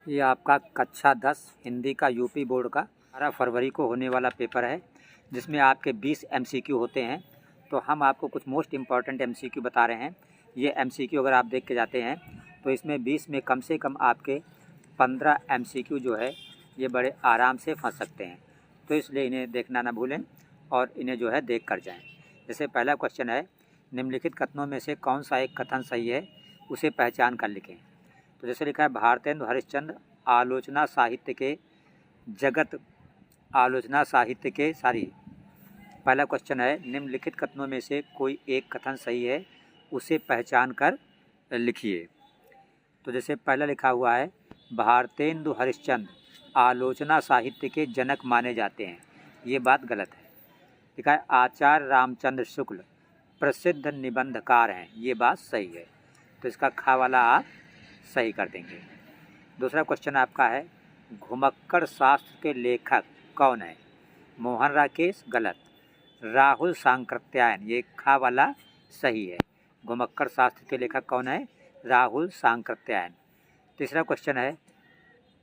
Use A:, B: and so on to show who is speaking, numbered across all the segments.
A: ये आपका कक्षा 10 हिंदी का यूपी बोर्ड का 12 फरवरी को होने वाला पेपर है, जिसमें आपके 20 एमसीक्यू होते हैं। तो हम आपको कुछ मोस्ट इम्पॉर्टेंट एमसीक्यू बता रहे हैं। ये एमसीक्यू अगर आप देख के जाते हैं तो इसमें 20 में कम से कम आपके 15 एमसीक्यू जो है ये बड़े आराम से फंस सकते हैं। तो इसलिए इन्हें देखना ना भूलें और इन्हें जो है देख कर जाएँ। जैसे पहला क्वेश्चन है, निम्नलिखित कथनों में से कौन सा एक कथन सही है, उसे पहचान कर लिखें। तो जैसे लिखा है, भारतेंदु हरिश्चंद्र आलोचना साहित्य के पहला क्वेश्चन है, निम्नलिखित कथनों में से कोई एक कथन सही है, उसे पहचान कर लिखिए। तो जैसे पहला लिखा हुआ है, भारतेंदु हरिश्चंद्र आलोचना साहित्य के जनक माने जाते हैं, ये बात गलत है। लिखा है, आचार्य रामचंद्र शुक्ल प्रसिद्ध निबंधकार हैं, ये बात सही है। तो इसका खा वाला आप सही कर देंगे। दूसरा क्वेश्चन आपका है, घुमक्कड़ शास्त्र के लेखक कौन है? मोहन राकेश, गलत। राहुल सांकृत्यायन, ये खा वाला सही है। घुमक्कड़ शास्त्र के लेखक कौन है? राहुल सांकृत्यायन। तीसरा क्वेश्चन है,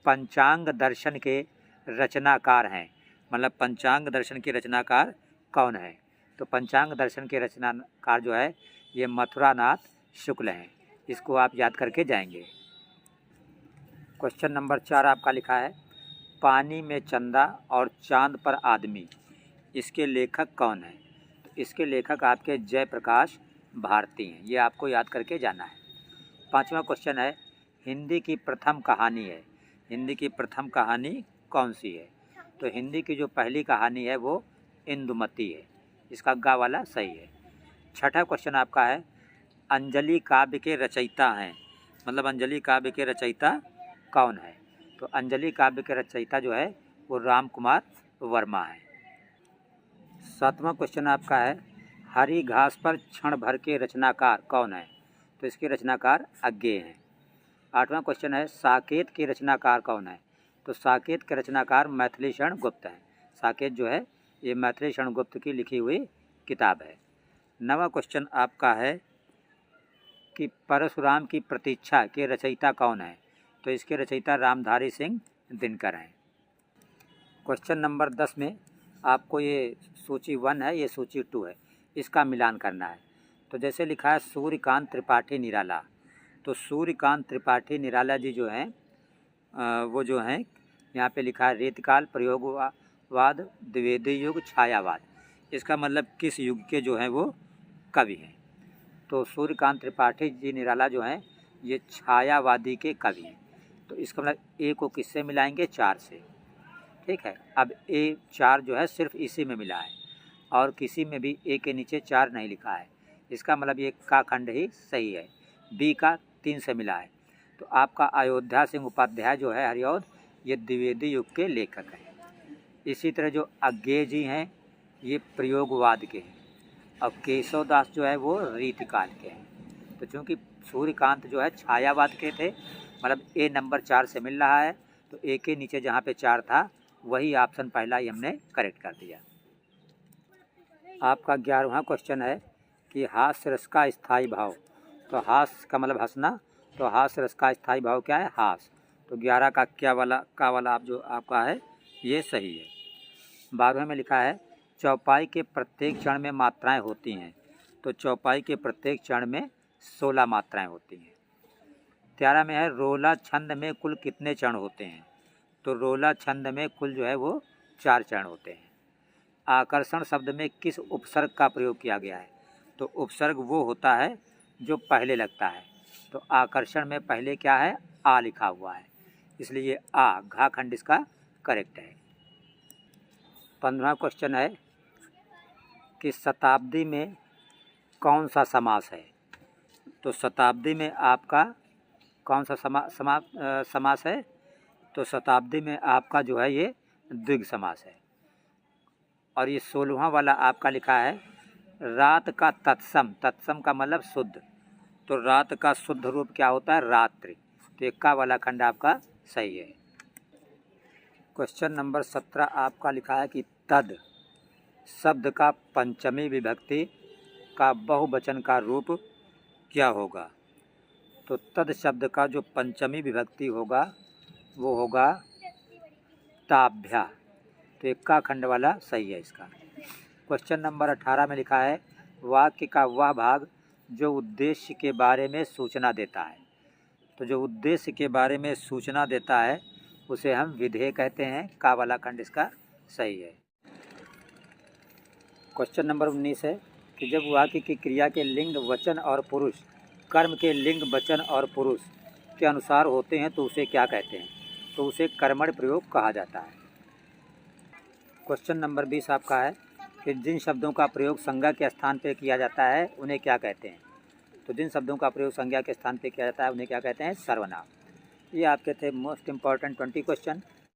A: पंचांग दर्शन के रचनाकार हैं, मतलब पंचांग दर्शन के रचनाकार कौन है? तो पंचांग दर्शन के रचनाकार जो है ये मथुरानाथ शुक्ल हैं। इसको आप याद करके जाएंगे। क्वेश्चन नंबर 4 आपका लिखा है, पानी में चंदा और चांद पर आदमी, इसके लेखक कौन है? तो इसके लेखक आपके जयप्रकाश भारती हैं, ये आपको याद करके जाना है। पांचवा क्वेश्चन है, हिंदी की प्रथम कहानी है, हिंदी की प्रथम कहानी कौन सी है? तो हिंदी की जो पहली कहानी है वो इंदुमती है, इसका गा वाला सही है। छठा क्वेश्चन आपका है, अंजलि काव्य के रचयिता हैं, मतलब अंजलि काव्य के रचयिता कौन है? तो अंजलि काव्य के रचयिता जो है वो राम कुमार वर्मा है। सातवां क्वेश्चन आपका है, हरी घास पर क्षण भर के रचनाकार कौन है? तो इसके रचनाकार अज्ञेय हैं। आठवां क्वेश्चन है, साकेत के रचनाकार कौन है? तो साकेत के रचनाकार मैथिलीशरण गुप्त हैं। साकेत जो है ये मैथिलीशरण गुप्त की लिखी हुई किताब है। नवां क्वेश्चन आपका है कि परशुराम की प्रतीक्षा के रचयिता कौन है? तो इसके रचयिता रामधारी सिंह दिनकर हैं। क्वेश्चन नंबर 10 में आपको ये सूची 1 है, ये सूची 2 है, इसका मिलान करना है। तो जैसे लिखा है, सूर्यकांत त्रिपाठी निराला, तो सूर्यकांत त्रिपाठी निराला जी जो हैं वो जो हैं यहाँ पे लिखा है, रेतकाल, प्रयोगवाद, द्विवेदी युग, छायावाद, इसका मतलब किस युग के जो हैं वो कवि हैं? तो सूर्यकांत त्रिपाठी जी निराला जो हैं ये छायावादी के कवि हैं। तो इसका मतलब ए को किससे मिलाएंगे? 4 से। ठीक है, अब ए 4 जो है सिर्फ इसी में मिला है और किसी में भी ए के नीचे 4 नहीं लिखा है, इसका मतलब ये का खंड ही सही है। बी का 3 से मिला है। तो आपका अयोध्या सिंह उपाध्याय जो है हरिऔध, ये द्विवेदी युग के लेखक हैं। इसी तरह जो अज्ञेय जी हैं ये प्रयोगवाद के हैं और केशव दास जो है वो रीतिकाल के हैं। तो चूँकि सूर्यकांत जो है छायावाद के थे, मतलब ए नंबर 4 से मिल रहा है, तो ए के नीचे जहाँ पे 4 था वही ऑप्शन पहला ही हमने करेक्ट कर दिया। आपका 11वां क्वेश्चन है कि हास्य रस का स्थायी भाव, तो हास्य का मतलब हंसना, तो हास्य रस का स्थायी भाव क्या है? हास। तो 11 का क्या वाला का वाला आप जो आपका है ये सही है। 12वें में लिखा है, चौपाई के प्रत्येक चरण में मात्राएं होती हैं, तो चौपाई के प्रत्येक चरण में 16 मात्राएं होती हैं। 13 में है, रोला छंद में कुल कितने चरण होते हैं? तो रोला छंद में कुल जो है वो 4 चरण होते हैं। आकर्षण शब्द में किस उपसर्ग का प्रयोग किया गया है? तो उपसर्ग वो होता है जो पहले लगता है, तो आकर्षण में पहले क्या है? आ लिखा हुआ है, इसलिए आ घा खंड इसका करेक्ट है। 15वां क्वेश्चन है कि शताब्दी में कौन सा समास है? तो शताब्दी में आपका कौन सा समास है? तो शताब्दी में आपका जो है ये द्विग समास है। और ये 16वां वाला आपका लिखा है, रात का तत्सम, तत्सम का मतलब शुद्ध, तो रात का शुद्ध रूप क्या होता है? रात्रि। तो एक का वाला खंड आपका सही है। क्वेश्चन नंबर 17 आपका लिखा है कि तद शब्द का पंचमी विभक्ति का बहुवचन का रूप क्या होगा? तो तद शब्द का जो पंचमी विभक्ति होगा वो होगा ताभ्या। तो इक्का खंड वाला सही है इसका। क्वेश्चन नंबर 18 में लिखा है वाक्य का वह भाग जो उद्देश्य के बारे में सूचना देता है। तो जो उद्देश्य के बारे में सूचना देता है उसे हम विधेय कहते हैं। का वाला खंड इसका सही है। क्वेश्चन नंबर 19 है कि जब वाक्य की क्रिया के लिंग वचन और पुरुष कर्म के लिंग वचन और पुरुष के अनुसार होते हैं तो उसे क्या कहते हैं? तो उसे कर्मण प्रयोग कहा जाता है। क्वेश्चन नंबर 20 आपका है कि जिन शब्दों का प्रयोग संज्ञा के स्थान पर किया जाता है उन्हें क्या कहते हैं? तो जिन शब्दों का प्रयोग संज्ञा के स्थान पर किया जाता है उन्हें क्या कहते हैं? सर्वनाम। ये आपके थे मोस्ट इम्पॉर्टेंट 20 क्वेश्चन।